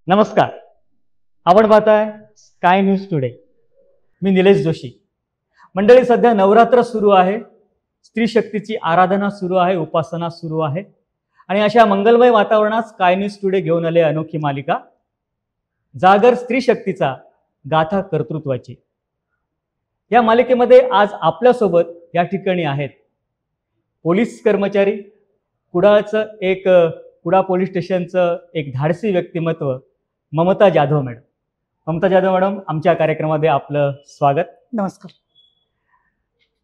नमस्कार. आपण पाहताय स्काय न्यूज टुडे. मी निलेश जोशी. मंडळी, सध्या नवरात्र सुरू आहे, स्त्री शक्तीची आराधना सुरू आहे, उपासना सुरू आहे आणि अशा मंगलमय वातावरणात स्काय न्यूज टुडे घेऊन आले अनोखी मालिका जागर स्त्री शक्तीचा गाथा कर्तृत्वाची. या मालिकेमध्ये आज आपल्यासोबत या ठिकाणी आहेत पोलीस कर्मचारी, कुडाळ पोलीस स्टेशनचं एक धाडसी व्यक्तिमत्व ममता जाधव मॅडम. ममता जाधव मॅडम, आमच्या कार्यक्रमामध्ये आपलं स्वागत. नमस्कार.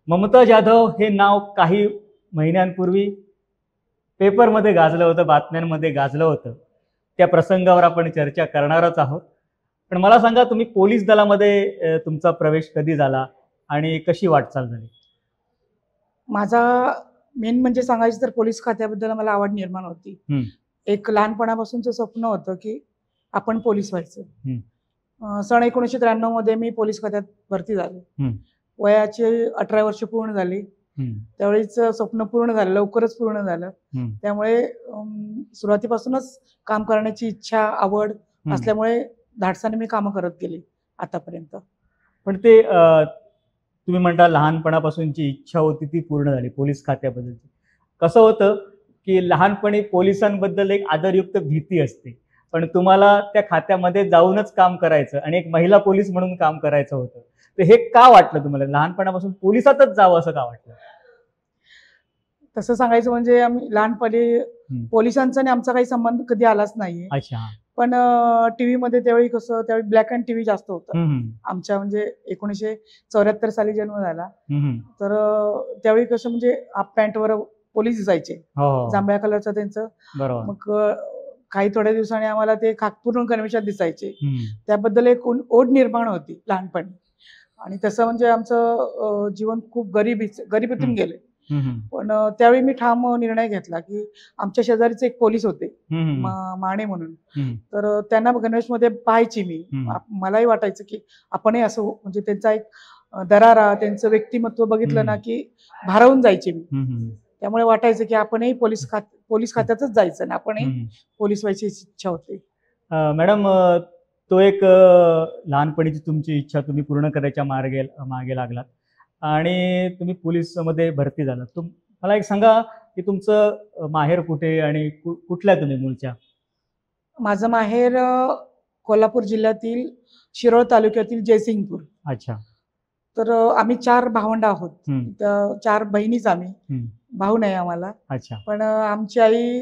ममता जाधव हे नाव काही महिन्यांपूर्वी पेपरमध्ये गाजलं होतं, बातम्यांमध्ये गाजलं होतं. त्या प्रसंगावर आपण चर्चा करणारच आहोत. पण मला सांगा, तुम्ही पोलीस दलामध्ये तुमचा प्रवेश कधी झाला आणि कशी वाटचाल झाली? माझा मेन म्हणजे सांगायचं तर पोलीस खात्याबद्दल मला आवड निर्माण होती. एक लहानपणापासूनचं स्वप्न होतं की आपण पोलीस व्हायचं. सन 1993 मध्ये मी पोलीस खात्यात भरती झाले. वयाची 18 वर्ष पूर्ण झाली. त्यावेळीच स्वप्न पूर्ण झालं, लवकरच पूर्ण झालं. त्यामुळे सुरुवातीपासूनच काम करण्याची इच्छा, आवड असल्यामुळे धाडसाने मी कामं करत गेले आतापर्यंत. पण ते तुम्ही म्हणता लहानपणापासूनची इच्छा होती ती पूर्ण झाली पोलीस खात्याबद्दलची. कसं होतं की लहानपणी पोलिसांबद्दल एक आदरयुक्त भीती असते, पण तुम्हाला त्या खात्यामध्ये जाऊनच काम करायचं आणि एक महिला पोलीस म्हणून काम करायचं होतं. तर हे का वाटलं तुम्हाला, लहानपणापासून पोलिसातच जावं असं का वाटलं? तसं सांगायचं म्हणजे आम्ही लहानपणी पोलिसांचा आणि आमचा काही संबंध कधी आलाच नाहीये. अच्छा. पण टीव्ही मध्ये त्यावेळी त्यावेळी ब्लॅक अँड टीव्ही जास्त होतं. आमच्या म्हणजे 1974 साली जन्म झाला. तर त्यावेळी कसं म्हणजे हाफ पॅन्टवर पोलीस दिसायचे, जांभळ्या कलरचं त्यांचं. मग काही थोड्या दिवसांनी आम्हाला ते खाकपूर्ण गणवेशात दिसायचे. त्याबद्दल एक ओढ निर्माण होती लहानपणी. आणि तसं म्हणजे आमचं जीवन खूप गरिबीतून गेले. पण त्यावेळी मी ठाम निर्णय घेतला की आमच्या शेजारीचे एक पोलीस होते, माने म्हणून. तर त्यांना गणवेशमध्ये पाहायची मी. मलाही वाटायचं की आपणही असं, म्हणजे त्यांचा एक दरारा, त्यांचं व्यक्तिमत्व बघितलं ना की भारावून जायचे मी. त्यामुळे वाटायचं की आपणही पोलीस खात्यातच जायचं ना, आपणही पोलीस व्हायची इच्छा होती. मॅडम, तो एक लहानपणीची तुमची इच्छा तुम्ही पूर्ण करायच्या मागे लागलात आणि तुम्ही पोलीसमध्ये भरती झालात. मला एक सांगा की तुमचं माहेर कुठे आणि कुठल्या तुम्ही मूळच्या? माझं माहेर कोल्हापूर जिल्ह्यातील शिरोळ तालुक्यातील जयसिंगपूर. अच्छा. तर आम्ही 4 भावंड आहोत. 4 बहिणीच आम्ही, भाऊ नाही आम्हाला. अच्छा. पण आमची आई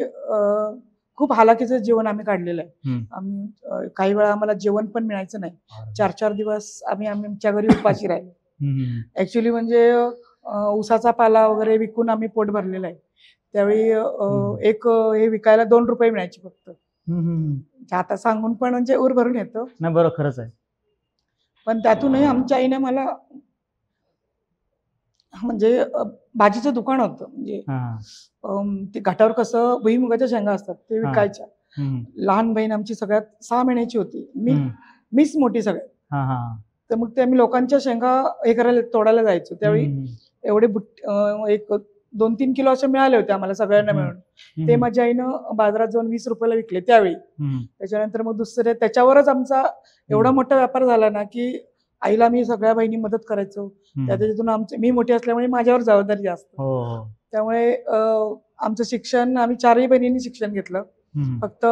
खूप हालाकीचं जीवन आम्ही काढलेलं आहे. आम्ही काही वेळा आम्हाला जेवण पण मिळायचं नाही. 4-4 दिवस आम्ही आमच्या घरी उपाशी राहिलो. ऍक्च्युली म्हणजे उसाचा पाला वगैरे विकून आम्ही पोट भरलेलं आहे. त्यावेळी एक हे विकायला 2 रुपये मिळायचे फक्त. आता सांगून पण म्हणजे ऊर भरून येतो ना. बरं, खरंच आहे. पण त्यातूनही आमच्या आईने मला, म्हणजे भाजीचं दुकान होतं. म्हणजे ते घाटावर कसं भुईमुगाच्या शेंगा असतात ते विकायच्या. लहान बहीण आमची सगळ्यात 6 महिन्याची होती. मीच मोठी सगळ्यात. तर मग ते आम्ही लोकांच्या शेंगा हे करायला, तोडायला जायचो. त्यावेळी एवढे एक 2-3 किलो असे मिळाले होते आम्हाला सगळ्यांना मिळून. ते माझ्या आईनं बाजारात जाऊन 20 रुपयाला विकले त्यावेळी. त्याच्यानंतर मग दुसरे, त्याच्यावरच आमचा एवढा मोठा व्यापार झाला ना की आईला मी सगळ्या बहिणी मदत करायचो. त्याच्यातून मी मोठी असल्यामुळे माझ्यावर जबाबदारी जास्त. त्यामुळे आमचं शिक्षण, आम्ही 4ही बहिणींनी शिक्षण घेतलं. फक्त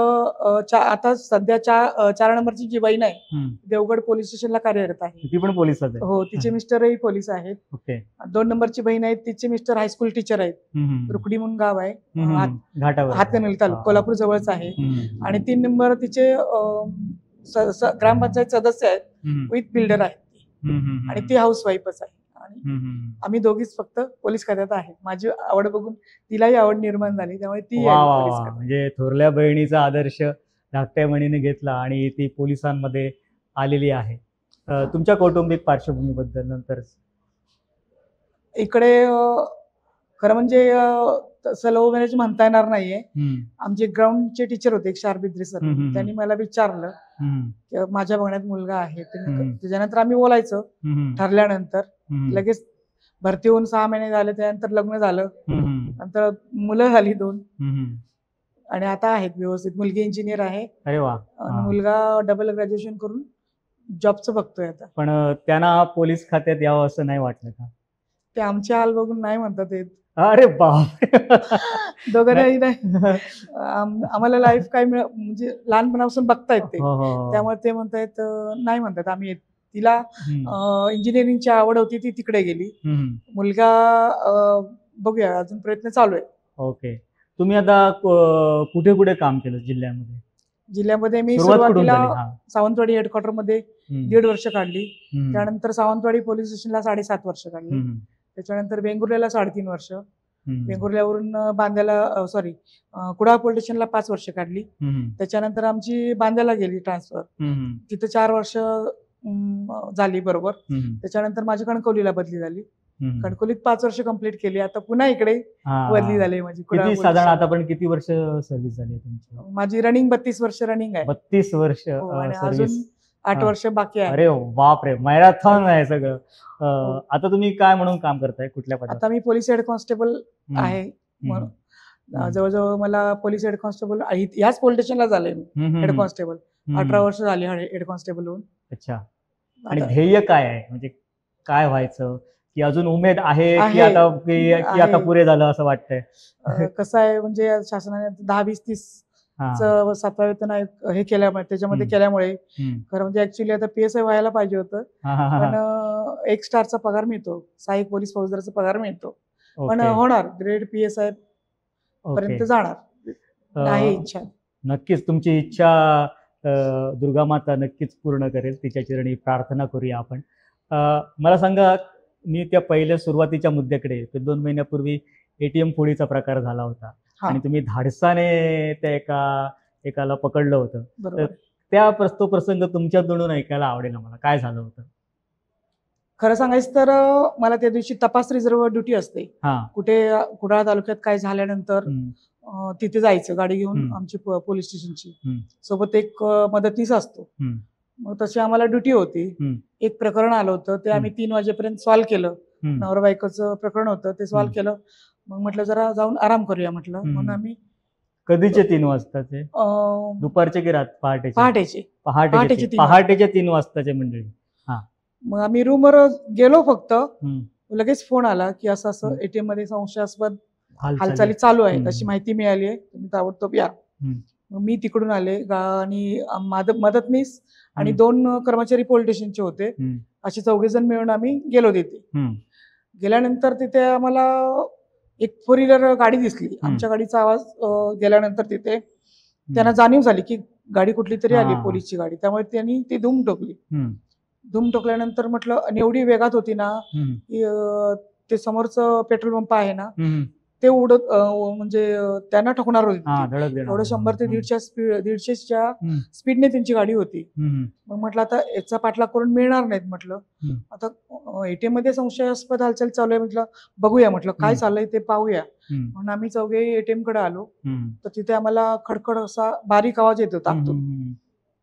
आता सध्या 4 नंबरची जी बहीण आहे देवगड पोलीस स्टेशनला कार्यरत आहे. ती पण पोलीस आहे? हो, तिचे मिस्टरही पोलीस आहेत. 2 नंबरची बहीण आहे, तिचे मिस्टर हायस्कूल टीचर आहेत. रुकडी म्हणून गाव आहे, हातकणंगले तालुका, कोल्हापूर जवळच आहे. आणि 3 नंबर तिचे ग्रामपंचायत सदस्य आहेत, विथ बिल्डर आहेत. आणि ती हाऊस वाईफच आहे. आणि आम्ही दोघीच फक्त पोलीस खात्यात आहे. माझी आवड बघून तिलाही आवड निर्माण झाली, त्यामुळे ती म्हणजे थोरल्या बहिणीचा आदर्श धाकट्या बहिणीने घेतला आणि ती पोलिसांमध्ये आलेली आहे. तुमच्या कौटुंबिक पार्श्वभूमीबद्दल नंतर. इकडे खरं म्हणजे तसं लव्ह मॅरेज म्हणता येणार नाहीये. आमचे ग्राउंडचे टीचर होते, शारबिद्री सर. त्यांनी मला विचारलं माझ्या बघण्यात मुलगा आहे. त्याच्यानंतर आम्ही बोलायचो. ठरल्यानंतर लगेच भरती होऊन 6 महिने झाले. त्यानंतर लग्न झालं. नंतर मुलं झाली 2. आणि आता आहेत व्यवस्थित. मुलगी इंजिनियर आहे अरे वा. आणि मुलगा डबल ग्रॅज्युएशन करून जॉबचं बघतोय आता. पण त्यांना पोलीस खात्यात यावं असं नाही वाटलं का? ते आमचे हाल बघून नाही म्हणतात येत. अरे बाप. दोघांनाही नाही. आम्हाला लाईफ काय म्हणजे लहानपणापासून बघतायत ते, त्यामुळे ते म्हणतायत नाही म्हणतात आम्ही येत. तिला इंजिनिअरिंगची आवड होती, ती तिकडे गेली. मुलगा बघूया, अजून प्रयत्न चालू आहे. ओके. तुम्ही आता कुठे कुठे काम केलं जिल्ह्यामध्ये? जिल्ह्यामध्ये मी सुरुवात कुठून सुरुवातीला झाली? सावंतवाडी हेडक्वार्टर मध्ये 1.5 वर्ष काढली. त्यानंतर सावंतवाडी पोलीस स्टेशनला 7.5 वर्ष काढली. त्याच्यानंतर वेंगुर्ल्याला 3.5 वर्ष. वेंगुर्ल्यावरून बांद्याला कुडाळ पोलीस स्टेशनला 5 वर्ष काढली. त्याच्यानंतर आमची बांद्याला गेली ट्रान्सफर, तिथं 4 वर्ष झाली बरोबर. त्याच्यानंतर माझी कणकवलीला बदली झाली. कणकवलीत 5 वर्ष कंप्लीट केली. आता पुन्हा इकडे बदली झाली माझी. साधारण आतापर्यंत किती वर्ष सर्व्हिस झाली तुमची? माझी रनिंग 32 वर्ष रनिंग आहे. 32 वर्ष आणि अजून 8 वर्ष बाकी आहे. अरे बापरे, मॅरेथॉन आहे सगळं. आता तुम्ही काय म्हणून काम करताय, कुठल्या पदावर? आता मी पोलीस हेड कॉन्स्टेबल आहे. जवळजवळ मला पोलीस हेड कॉन्स्टेबल याच पोलीस स्टेशनला झाले मी हेड कॉन्स्टेबल. 18 वर्ष झाली हेड कॉन्स्टेबल होऊन. अच्छा. आणि ध्येय काय आहे, म्हणजे काय व्हायचं, की अजून उमेद आहे की आता पुरे झालं असं वाटतंय? कसं आहे, म्हणजे शासनाने 10, 20, 30 7वा वेतन आयोग हे केल्यामुळे, त्याच्यामध्ये केल्यामुळे खरं म्हणजे ऍक्च्युली आता PSI व्हायला पाहिजे होतं. पण 1 स्टारचा पगार मिळतो, सहाय्यक पोलीस फौजदारचा पगार मिळतो. पण होणार, ग्रेड PSI पर्यंत जाणार आहे इच्छा. नक्कीच तुमची इच्छा दुर्गामाता नक्कीच पूर्ण करेल, तिच्या चरणी प्रार्थना करूया आपण. मला सांगा, मी त्या पहिल्या सुरुवातीच्या मुद्द्याकडे, 2 महिन्यापूर्वी ATM फोडीचा प्रकार झाला होता आणि तुम्ही धाडसाने त्या एकाला पकडलं होतं. तर तो प्रसंग तुमच्या तोंडून ऐकायला आवडेल आम्हाला. काय झालं होतं? खरं सांगायचं तर मला त्या दिवशी तपास रिझर्व्ह ड्युटी असते. कुठे कुडाळ तालुक्यात काय झाल्यानंतर तिथे जायचं गाडी घेऊन, आमची पोलीस स्टेशनची. सोबत एक मदतनीस असतो. मग तशी आम्हाला ड्युटी होती. एक प्रकरण आलं होतं, ते आम्ही 3 वाजेपर्यंत सॉल्व्ह केलं. नवरा बायकोचं प्रकरण होतं, ते सॉल्व्ह केलं. मग म्हटलं जरा जाऊन आराम करूया म्हटलं. मग आम्ही. कधीचे 3 वाजताचे? दुपारचे की पहाटेचे? पहाटेचे 3 वाजताचे मंडळी. मग आम्ही रूमवर गेलो, फक्त लगेच फोन आला की असं असं ATM मध्ये संशयास्पद हालचाली चालू आहेत अशी माहिती मिळाली आहे, तुम्ही ताबडतोब या. मग मी तिकडून आले आणि मदतनीस आणि 2 कर्मचारी पोलीस स्टेशनचे होते. असे 4 जण मिळून आम्ही गेलो तिथे. गेल्यानंतर तिथे आम्हाला एक 4 व्हीलर गाडी दिसली. आमच्या गाडीचा आवाज गेल्यानंतर तिथे त्यांना जाणीव झाली की गाडी कुठली तरी आली, पोलीसची गाडी. त्यामुळे त्यांनी ती धूम ठोकली. धूम ठोकल्यानंतर म्हटलं, आणि एवढी वेगात होती ना की ते समोरचं पेट्रोल पंप आहे ना, ते उडत म्हणजे त्यांना ठोकणार होती. एवढं 100 ते 150च्या स्पीडने त्यांची गाडी होती. मग म्हटलं आता याचा पाठलाग करून मिळणार नाहीत. म्हटलं आता ATM मध्ये संशयास्पद हालचाल चालू आहे. म्हटलं बघूया, म्हटलं काय चाललंय ते पाहूया. म्हणून आम्ही 4घे ATM कडे आलो. तर तिथे आम्हाला खडखड असा बारीक आवाज येत होता आतून.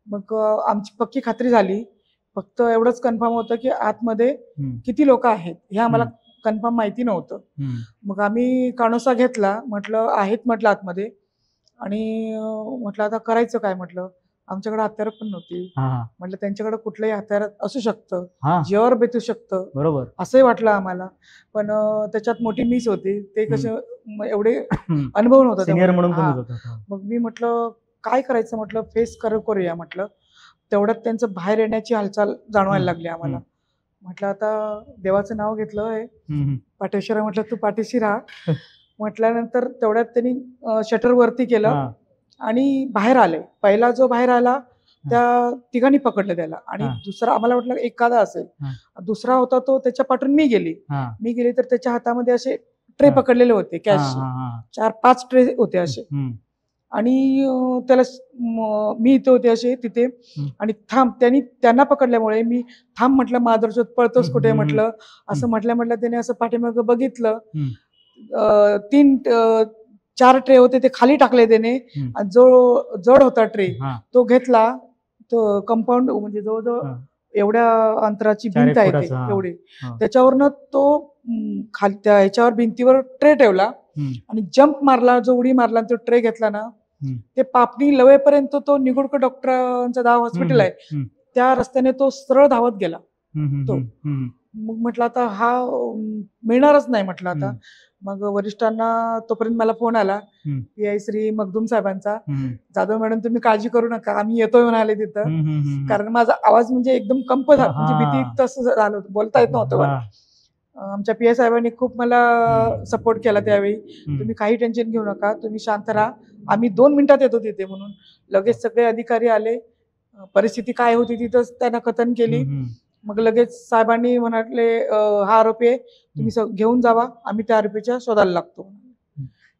मग आमची पक्की खात्री झाली. फक्त एवढंच कन्फर्म होतं की आतमध्ये किती लोक आहेत हे आम्हाला कन्फर्म माहिती नव्हतं. मग आम्ही कानोसा घेतला. म्हटलं आहेत म्हटलं आतमध्ये. आणि म्हटलं आता करायचं काय. म्हटलं आमच्याकडे हत्यारं पण नव्हती. म्हटलं त्यांच्याकडे कुठलंही हत्यार असू शकतं, जीवावर बेतू शकतं, बरोबर असंही वाटलं आम्हाला. पण त्याच्यात मोठी मिस होती. ते कसे एवढे अनुभव नव्हता. मग मी म्हटलं काय करायचं, म्हटलं फेस करूया. म्हटलं तेवढ्यात त्यांचं बाहेर येण्याची हालचाल जाणवायला लागली आम्हाला. म्हटलं आता देवाचं नाव घेतलंय, पाठीशी म्हटलं तू पाठीशी राहा. म्हटल्यानंतर तेवढ्यात त्यांनी शटर वरती केलं आणि बाहेर आले. पहिला जो बाहेर आला त्या तिघांनी पकडलं त्याला, आणि दुसरा आम्हाला वाटलं एखादा असेल. दुसरा होता तो, त्याच्या पाठून मी गेली तर त्याच्या हातामध्ये असे ट्रे पकडलेले होते, कॅश 4-5 ट्रे होते असे. आणि त्याला मी इथे होते असे तिथे, आणि थांब त्यांना पकडल्यामुळे मी थांब म्हटलं, माधुरशोध पळतोस कुठे म्हटलं. असं म्हटल्या त्याने असं पाठीमागं बघितलं. 3-4 ट्रे होते ते खाली टाकले त्याने. जो जड होता ट्रे तो घेतला. तो कंपाऊंड म्हणजे जवळजवळ एवढ्या अंतराची भिंत आहे ते, एवढी, त्याच्यावरनं तो खाली ह्याच्यावर भिंतीवर ट्रे ठेवला आणि जंप मारला. जो उडी मारला तो ट्रे घेतला ना, ते पापणी लवेपर्यंत तो निगुडकर डॉक्टरांचा दावा हॉस्पिटल आहे, त्या रस्त्याने तो सरळ धावत गेला. तो मग म्हटलं आता हा मिळणारच नाही म्हटलं आता. मग वरिष्ठांना तोपर्यंत मला फोन आला PI श्री मखदूम साहेबांचा, जाधव मॅडम तुम्ही काळजी करू नका, आम्ही येतोय म्हणाले तिथं. कारण माझा आवाज म्हणजे एकदम कंप झाला, म्हणजे भीती तसं झालं होतं, बोलता येत नव्हतं मला. आमच्या PI साहेबांनी खूप मला सपोर्ट केला त्यावेळी. तुम्ही काही टेन्शन घेऊ नका, तुम्ही शांत राहा, आम्ही 2 मिनिटात येतो तिथे म्हणून. लगेच सगळे अधिकारी आले, परिस्थिती काय होती तिथंच त्यांना कथन केली. मग लगेच साहेबांनी म्हणाले हा आरोपी आहे, तुम्ही घेऊन जावा, आम्ही त्या आरोपीच्या शोधायला लागतो.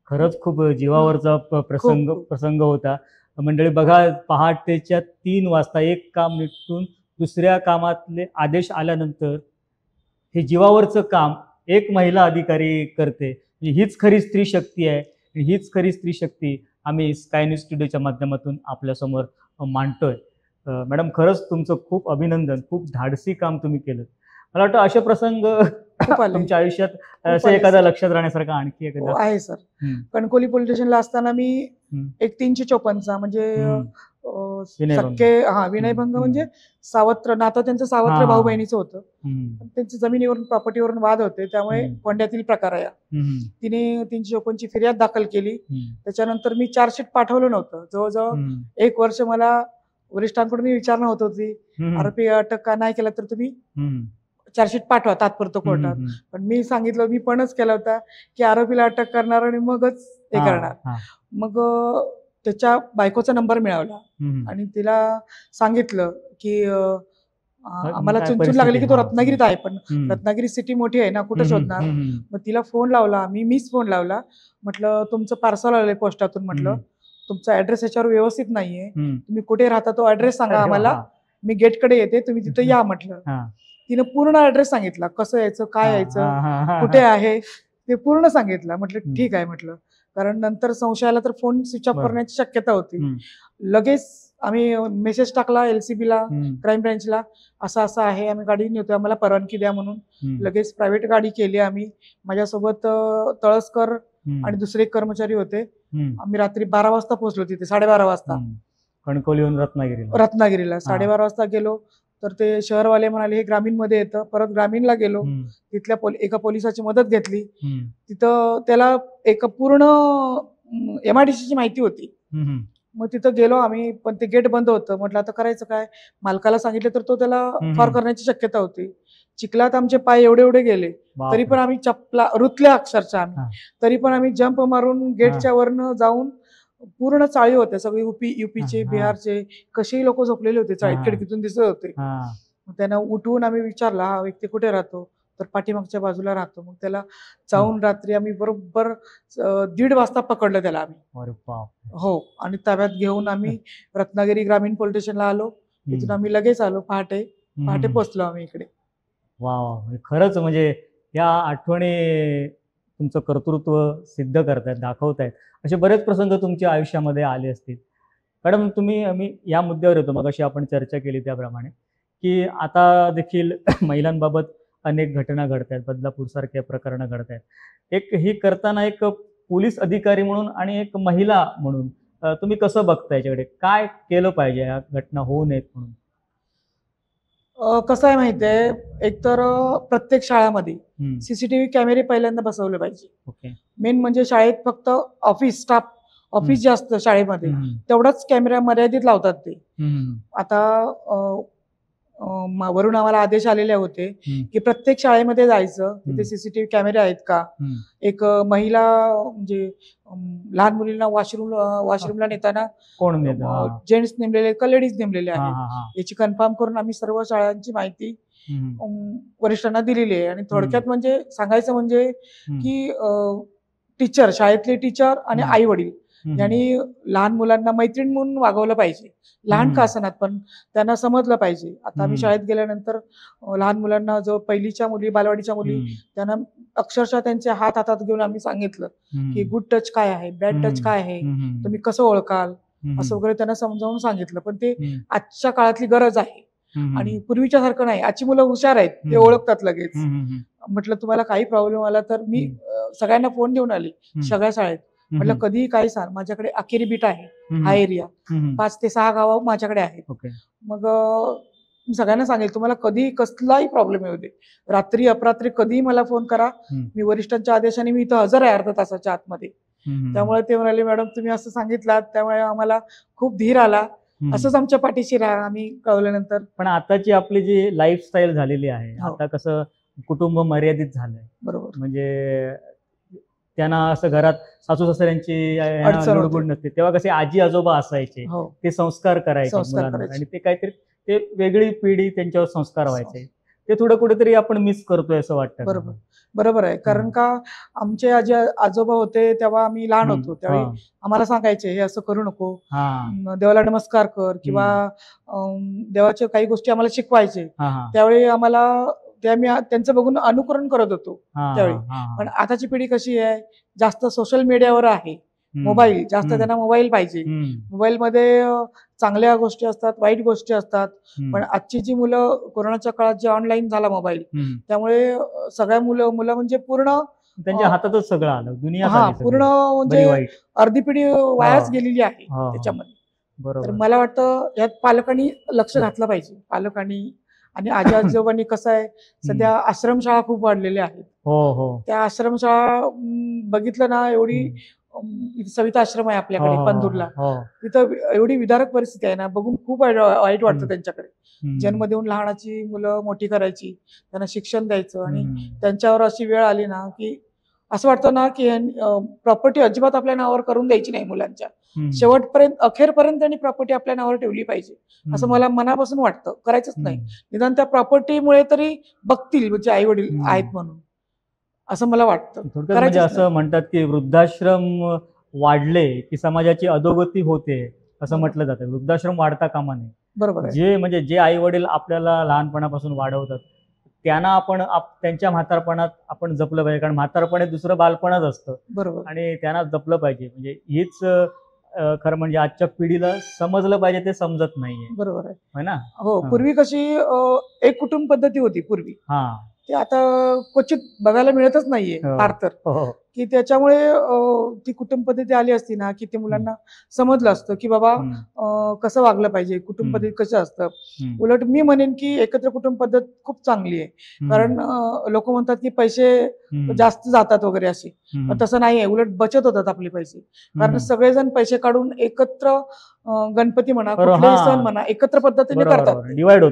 खरंच खूप जीवावरचा प्रसंग होता. मंडळी बघा, पहाटेच्या 3 वाजता एक काम निपटून दुसऱ्या कामातले आदेश आल्यानंतर हे जीवावरचं काम एक महिला अधिकारी करते. हीच खरी स्त्री शक्ती आहे. हीच खरी स्त्री शक्ती आम्ही स्काय न्यूज स्टुडिओच्या माध्यमातून आपल्यासमोर मांडतोय. मॅडम, खरंच तुमचं खूप अभिनंदन. खूप धाडसी काम तुम्ही केलं. मला वाटतं असे प्रसंग तुमच्या आयुष्यात असं एखादा लक्षात राहण्यासारखं आणखी एखादा आहे सर. कणकोली पोलीस स्टेशनला असताना मी एक 354 म्हणजे विनयभंग म्हणजे सावत्र नातं त्यांचं सावत्र भाऊ बहिणीचं होतं. त्यांचं जमिनीवरून प्रॉपर्टीवरून वाद होते, त्यामुळे कोंड्यातील प्रकार आहे. तिने 354 फिर्याद दाखल केली. त्याच्यानंतर मी चार्जशीट पाठवलं नव्हतं. जवळजवळ 1 वर्ष मला वरिष्ठांकडून विचारणा होत होती, आरोपी अटक का नाही केला तर तुम्ही चार्जशीट पाठवा तात्पुरतं कोर्टात. पण मी सांगितलं, मी पणच केला होता की आरोपीला अटक करणार आणि मगच हे करणार. मग त्याच्या बायकोचा नंबर मिळवला आणि तिला सांगितलं की आम्हाला चुनचुन लागली की तो रत्नागिरीत आहे, पण रत्नागिरी सिटी मोठी आहे ना, कुठं शोधणार. मग तिला फोन लावला, मीच फोन लावला. म्हटलं तुमचं पार्सल आलंय पोस्टातून, म्हटलं तुमचा ऍड्रेस याच्यावर व्यवस्थित नाहीये, तुम्ही कुठे राहता तो ऍड्रेस सांगा आम्हाला, मी गेटकडे येते, तुम्ही तिथं या म्हटलं. तिनं पूर्ण ऍड्रेस सांगितला, कसं यायचं, काय यायचं, कुठे आहे ते पूर्ण सांगितलं. म्हटलं ठीक आहे म्हटलं, कारण नंतर संशयाला तर फोन स्विच ऑफ करण्याची शक्यता होती. लगेच आम्ही मेसेज टाकला LCB ला, क्राईम ब्रँचला, असं असं आहे, आम्ही गाडी नेतोय, आम्हाला परवानगी द्या म्हणून. लगेच प्रायव्हेट गाडी केली आम्ही. माझ्यासोबत तळसकर आणि दुसरे एक कर्मचारी होते. आम्ही रात्री 12 वाजता पोहोचलो तिथे, 12:30 वाजता कणकवलीहून रत्नागिरीला. 12:30 वाजता गेलो तर ते शहरवाले म्हणाले हे ग्रामीण मध्ये येतं. परत ग्रामीणला गेलो, तिथल्या एका पोलिसाची मदत घेतली. तिथं त्याला एक पूर्ण MIDC ची माहिती होती. मग तिथं गेलो आम्ही, पण ते गेट बंद होतं. म्हटलं आता करायचं काय, मालकाला सांगितलं तर तो त्याला फार करण्याची शक्यता होती. चिखलात आमचे पाय एवढे एवढे गेले, तरी पण आम्ही चपला रुतल्या अक्षरशः आम्ही, तरी पण आम्ही जंप मारून गेटच्या वरनं जाऊन, पूर्ण चाळी होत्या सगळे युपीचे, बिहारचे, कसेही लोक झोपलेले होते चाळीत, खिडकीतून दिसत होते. त्यांना उठवून आम्ही विचारला हा व्यक्ती कुठे राहतो, तर पाठीमागच्या बाजूला राहतो. मग त्याला जाऊन रात्री आम्ही बरोबर 1:30 वाजता पकडलं त्याला आम्ही. हो, आणि ताब्यात घेऊन आम्ही रत्नागिरी ग्रामीण पोलीस स्टेशनला आलो. तिथून आम्ही लगेच आलो, पहाटे पोहोचलो आम्ही इकडे. वा, खरंच म्हणजे या आठवणी तुमचं कर्तृत्व सिद्ध करतायत, दाखवतायत. असे बरेच प्रसंग तुमच्या आयुष्यामध्ये आले असतील. मॅडम, आम्ही या मुद्द्यावर येतो, मग अशी आपण चर्चा केली त्याप्रमाणे, की आता देखील महिलांबाबत अनेक घटना घडत आहेत, बदलापूरसारख्या प्रकरणं घडत आहेत. ही करताना एक पोलीस अधिकारी म्हणून आणि एक महिला म्हणून तुम्ही कसं बघता याच्याकडे, काय केलं पाहिजे या घटना होऊ नयेत म्हणून? कसं आहे माहितीये, एकतर प्रत्येक शाळामध्ये CCTV कॅमेरे पहिल्यांदा बसवले पाहिजे. मेन म्हणजे शाळेत फक्त ऑफिस स्टाफ, ऑफिस जे असतं शाळेमध्ये, तेवढाच कॅमेरा मर्यादित लावतात ते. आता वरून आम्हाला आदेश आलेले होते की प्रत्येक शाळेमध्ये जायचं, तिथे CCTV कॅमेरे आहेत का, एक महिला म्हणजे लहान मुलींना वॉशरूमला नेताना कोण जेंट्स नेमलेले का लेडीज नेमलेले आहेत याची कन्फर्म करून आम्ही सर्व शाळांची माहिती वरिष्ठांना दिलेली आहे. आणि थोडक्यात म्हणजे सांगायचं म्हणजे की टीचर, शाळेतले टीचर आणि आई वडील यांनी लहान मुलांना मैत्रीण म्हणून वागवलं पाहिजे, लहान का असणार पण त्यांना समजलं पाहिजे. आता आम्ही शाळेत गेल्यानंतर लहान मुलांना, जो पहिलीच्या मुली, बालवाडीच्या मुली, त्यांना अक्षरशः त्यांचे हात हातात घेऊन आम्ही सांगितलं की गुड टच काय आहे, बॅड टच काय आहे, तुम्ही कसं ओळखाल, असं वगैरे त्यांना समजावून सांगितलं. पण ते आजच्या काळातली गरज आहे आणि पूर्वीच्या सारखं नाही. आजची मुलं हुशार आहेत, ते ओळखतात लगेच. म्हटलं तुम्हाला काही प्रॉब्लेम आला तर मी सगळ्यांना फोन देऊन आली, सगळ्या शाळेत म्हटलं कधीही काही सांग, माझ्याकडे अखेरी बीट आहे, हा एरिया 5 ते 6 गावं माझ्याकडे आहेत. मग मी सगळ्यांना सांगेल, तुम्हाला कधी कसलाही प्रॉब्लेम येऊ दे, रात्री अपरात्री कधीही मला फोन करा, मी वरिष्ठांच्या आदेशाने मी इथं हजर आहे अर्ध्या तासाच्या आतमध्ये. त्यामुळे ते म्हणाले, मॅडम तुम्ही असं सांगितलं त्यामुळे आम्हाला खूप धीर आला, असंच आमच्या पाठीशी राहा आम्ही कळवल्यानंतर. पण आताची आपली जी लाईफस्टाईल झालेली आहे, आता कसं कुटुंब मर्यादित झालंय. बरोबर. म्हणजे त्यांना असं घरात सासू सासऱ्यांची लुडबुड नसते, तेव्हा कसे आजी आजोबा असायचे, ते संस्कार करायचे मुलांना, आणि ते काहीतरी ते वेगळी पिढी त्यांच्यावर संस्कार व्हायचे. ते थोडं कुठेतरी आपण मिस करतोय असं वाटतं. बरोबर, बरोबर आहे. कारण का आमचे आजी आजोबा होते तेव्हा आम्ही लहान होतो, त्यावेळी आम्हाला सांगायचे हे असं करू नको, देवाला नमस्कार कर, किंवा देवाच्या काही गोष्टी आम्हाला शिकवायचे. त्यावेळी आम्हाला ते आम्ही त्यांचं बघून अनुकरण करत होतो त्यावेळी. पण आताची पिढी कशी आहे, जास्त सोशल मीडियावर आहे, मोबाईल जास्त, त्यांना मोबाईल पाहिजे. मोबाईलमध्ये चांगल्या गोष्टी असतात, वाईट गोष्टी असतात. पण आजची जी मुलं, कोरोनाच्या काळात जे ऑनलाईन झाला मोबाईल, त्यामुळे सगळ्या मुलं म्हणजे पूर्ण त्यांच्या हातातच सगळं आलं, दुनिया पूर्ण म्हणजे अर्धी पिढी वायाच गेलेली आहे त्याच्यामध्ये. तर मला वाटतं यात पालकांनी लक्ष घातलं पाहिजे. पालकांनी आणि आजी आजोबांनी कसं आहे, सध्या आश्रमशाळा खूप वाढलेल्या आहेत. त्या आश्रमशाळा बघितलं ना, एवढी सविता आश्रम आहे आपल्याकडे पंधूरला, तिथं एवढी विदारक परिस्थिती आहे ना, बघून खूप वाईट वाटतं त्यांच्याकडे. जन्म देऊन लहानाची मुलं मोठी करायची, त्यांना शिक्षण द्यायचं, आणि त्यांच्यावर अशी वेळ आली ना की असं वाटतं ना की प्रॉपर्टी अजिबात आपल्या नावावर करून द्यायची नाही मुलांच्या. शेवटपर्यंत, अखेरपर्यंत त्यांनी प्रॉपर्टी आपल्या नावावर ठेवली पाहिजे, असं मला मनापासून वाटतं. करायचंच नाही, निदान त्या प्रॉपर्टीमुळे तरी बघतील म्हणजे आई वडील आहेत म्हणून, असं मला वाटतं. म्हणजे असं म्हणतात की वृद्धाश्रम वाढले की समाजाची अधोगती होते, असं म्हटलं जातं. वृद्धाश्रम वाढता कामा नये. बरोबर. जे आई वडील आपल्याला लहानपणापासून वाढवतात, त्यांना आपण त्यांच्या म्हातारपणात आपण जपलं पाहिजे, कारण म्हातारपणे दुसरं बालपणच असतं. बरोबर. आणि त्यांना जपलं पाहिजे. म्हणजे हीच खरं म्हणजे आजच्या पिढीला समजलं पाहिजे, ते समजत नाहीये. बरोबर आहे ना. हो, पूर्वी कशी एक कुटुंब पद्धती होती पूर्वी, ते आता क्वचित बघायला मिळतच नाहीये फार तर. की त्याच्यामुळे ती कुटुंब पद्धती आली असती ना, की ते मुलांना समजलं असतं की बाबा कसं वागलं पाहिजे, कुटुंब पद्धती कसं असतं. उलट मी म्हणेन की एकत्र कुटुंब पद्धत खूप चांगली आहे. कारण लोक म्हणतात की पैसे जास्त जातात वगैरे असे, पण तसं नाहीये, उलट बचत होतात आपले पैसे. कारण सगळेजण पैसे काढून एकत्र गणपती म्हणा, कुठलेही सण म्हणा, एकत्र पद्धतीने करतात, डिवाइड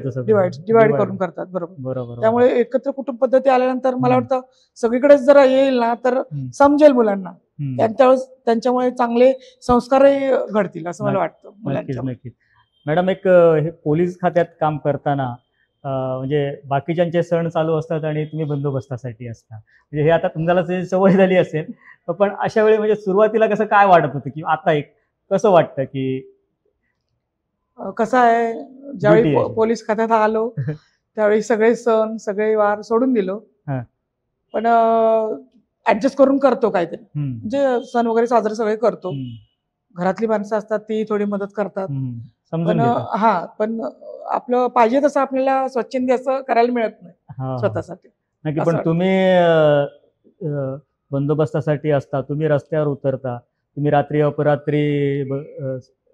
करून करतात. बरोबर. त्यामुळे एकत्र कुटुंब पद्धती आल्यानंतर मला वाटतं सगळीकडेच जरा येईल ना, तर समजेल मुलांना, त्यांच्यामुळे चांगले संस्कारही घडतील असं मला वाटतं मुलांच्या. मॅडम, एक हे पोलीस खात्यात काम करताना म्हणजे बाकीच्यांचे सण चालू असतात आणि तुम्ही बंदोबस्तासाठी असता, म्हणजे हे आता तुम्हाला सवय झाली असेल, पण अशा वेळी म्हणजे सुरुवातीला कसं काय वाटत होतं, की आता एक कसं वाटतं की कसं आहे, ज्यावेळी पोलीस खात्यात आलो त्यावेळी सगळे सण सगळे वार सोडून दिलो, पण ऍडजस्ट करून करतो काहीतरी. म्हणजे सण वगैरे साजरे सगळे करतो, घरातली माणसं असतात ती थोडी मदत करतात, पण आपलं पाहिजे तसं आपल्याला स्वच्छंदी असं करायला मिळत नाही स्वतःसाठी. नक्की. पण तुम्ही बंदोबस्तासाठी असता, तुम्ही रस्त्यावर उतरता, तुम्ही रात्री अपरात्री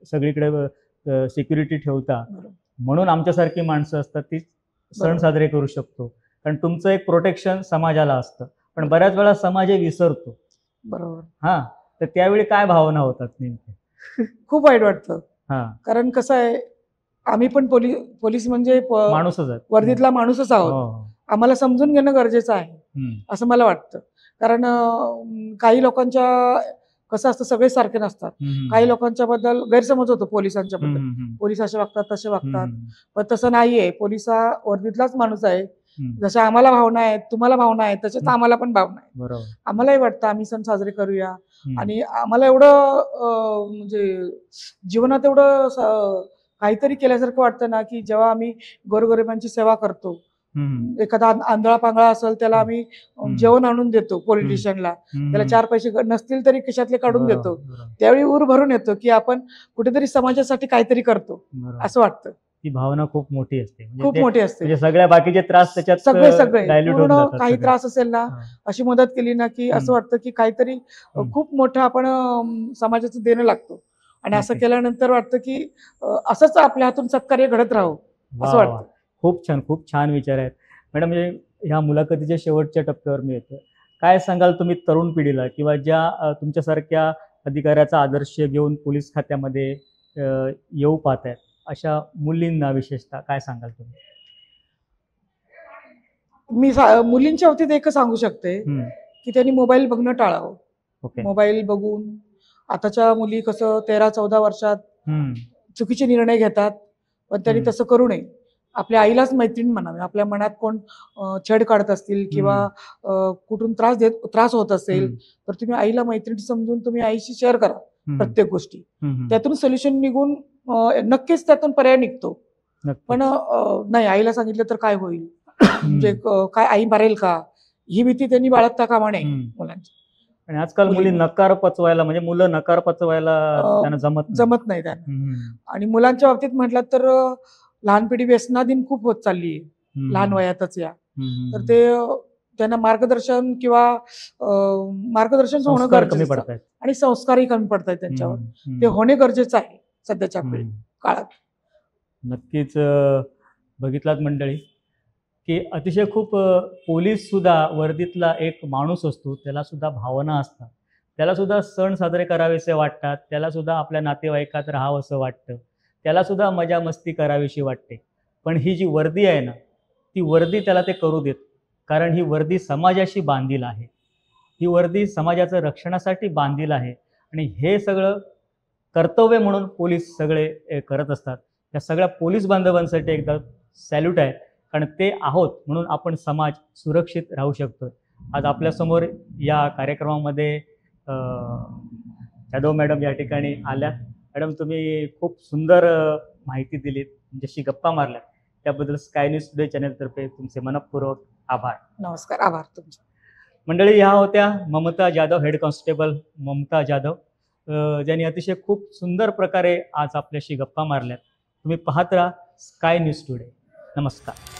सगळीकडे सिक्युरिटी ठेवता, म्हणून आमच्यासारखी माणसं असतात ती सण साजरे करू शकतो. कारण तुमचं एक प्रोटेक्शन समाजाला असतं, पण बऱ्याच वेळा समाज विसरतो. बरोबर. तर त्यावेळी काय भावना होतात नेमके? खूप वाईट वाटतं. कारण कसं आहे, आम्ही पण पोलीस म्हणजे माणूसच आहे, वर्दीतला माणूसच आहोत. आम्हाला समजून घेणं गरजेचं आहे असं मला वाटतं. कारण काही लोकांच्या कसं असतं, सगळे सारखे नसतात. काही लोकांच्या बद्दल गैरसमज होतो पोलिसांच्या बद्दल, पोलीस असे वागतात तसे वागतात, पण तसं नाहीये. पोलीस हा वर्दीतलाच माणूस आहे. जशा आम्हाला भावना आहेत, तुम्हाला भावना आहेत, तशाच आम्हाला पण भावना आहेत. आम्हालाही वाटतं आम्ही सण साजरे करूया, आणि आम्हाला एवढं म्हणजे जीवनात एवढं काहीतरी केल्यासारखं वाटतं ना, की जेव्हा आम्ही गोरगरिबांची सेवा करतो, एखादा आंधळा पांगळा असेल त्याला आम्ही जेवण आणून देतो, पॉलिटिशियनला त्याला 4 पैसे नसतील तरी खिशातले काढून देतो, त्यावेळी ऊर भरून येतो की आपण कुठेतरी समाजासाठी काहीतरी करतो असं वाटतं. ती भावना खूप मोठी असते. खूप मोठी असते. म्हणजे सगळ्या बाकीचे त्रास त्याच्यात सगळे सगळे डायल्यूट होऊन पूर्ण जातात काही सगळे. त्रास असेल ना, हा. अशी मदत केली ना की असं वाटतं की काहीतरी खूप मोठं आपण समाजाचं देणं लागतो. आणि असं नक्की. केल्यानंतर वाटतं की असंच आपल्या हातून सत्कार्य घडत राहावं वा असं वा. वाटतं. खूप छान विचार आहेत मॅडम. म्हणजे ह्या मुलाखतीच्या शेवटच्या टप्प्यावर मी येतो. काय सांगाल तुम्ही तरुण पिढीला किंवा ज्या तुमच्यासारख्या अधिकाऱ्याचा आदर्श घेऊन पोलीस खात्यामध्ये येऊ पाहत आहेत अशा मुलींना विशेषतः काय सांगाल तुम्ही? मी मुलींच्या बाबतीत एकच सांगू शकते की त्यांनी मोबाईल बघणं टाळावं. ओके. मोबाईल बघून आताच्या मुली कसं 13-14 वर्षात चुकीचे निर्णय घेतात, पण त्यांनी तसं करू नये. आपल्या आईलाच मैत्रीण म्हणावे. आपल्या मनात कोण छेड काढत असतील किंवा कुठून त्रास होत असेल तर तुम्ही आईला मैत्रीण समजून तुम्ही आईशी शेअर करा प्रत्येक गोष्टी. त्यातून सोल्युशन निघून नक्कीच त्यातून पर्याय निघतो. पण नाही आईला सांगितलं तर काय होईल, म्हणजे काय आई मारेल का, ही भीती त्यांनी बाळगता कामा नये मुलांची. आणि आजकाल मुली नकार पचवायला म्हणजे मुलं नकार पचवायला त्यांना जमत नाही त्यांना. आणि मुलांच्या बाबतीत म्हटलं तर लहान पिढी व्यसनाधीन खूप होत चालली आहे लहान वयातच या. तर ते त्यांना मार्गदर्शन किंवा मार्गदर्शन होणं गरजेचं आहे. आणि संस्कारही कमी पडतात त्यांच्यावर. ते होणे गरजेचं आहे सध्याच्या काळात. नक्कीच बघितलात मंडळी की अतिशय खूप पोलीस सुद्धा वर्दीतला एक माणूस असतो, त्याला सुद्धा भावना असतात, त्याला सुद्धा सण साजरे करावेसे वाटतात, त्याला सुद्धा आपल्या नातेवाईकात राहावं असं वाटतं, त्याला सुद्धा मजा मस्ती करावीशी वाटते. पण ही जी वर्दी आहे ना, ती वर्दी त्याला ते करू देत, कारण ही वर्दी समाजाशी बांधील आहे, ही वर्दी समाजाचं रक्षणासाठी बांधील आहे. आणि हे सगळं कर्तव्य म्हणून पोलीस सगळे करत असतात. त्या सगळ्या पोलीस बांधवांसाठी एकदा सॅल्यूट आहे, कारण ते आहोत म्हणून आपण समाज सुरक्षित राहू शकतो. आज आपल्यासमोर या कार्यक्रमामध्ये जाधव मॅडम या ठिकाणी आल्या. मॅडम तुम्ही खूप सुंदर माहिती दिलीत, तुमच्याशी गप्पा मारल्या, त्याबद्दल स्काय न्यूज टुडे चॅनलतर्फे तुमचे मनपूर्वक आभार. नमस्कार. आभार तुमचे. मंडळी, ह्या होत्या ममता जाधव, हेड कॉन्स्टेबल ममता जाधव, ज्यांनी अतिशय खूप सुंदर प्रकारे आज आपल्याशी गप्पा मारल्यात. तुम्ही पाहत राहा स्काय न्यूज टुडे. नमस्कार.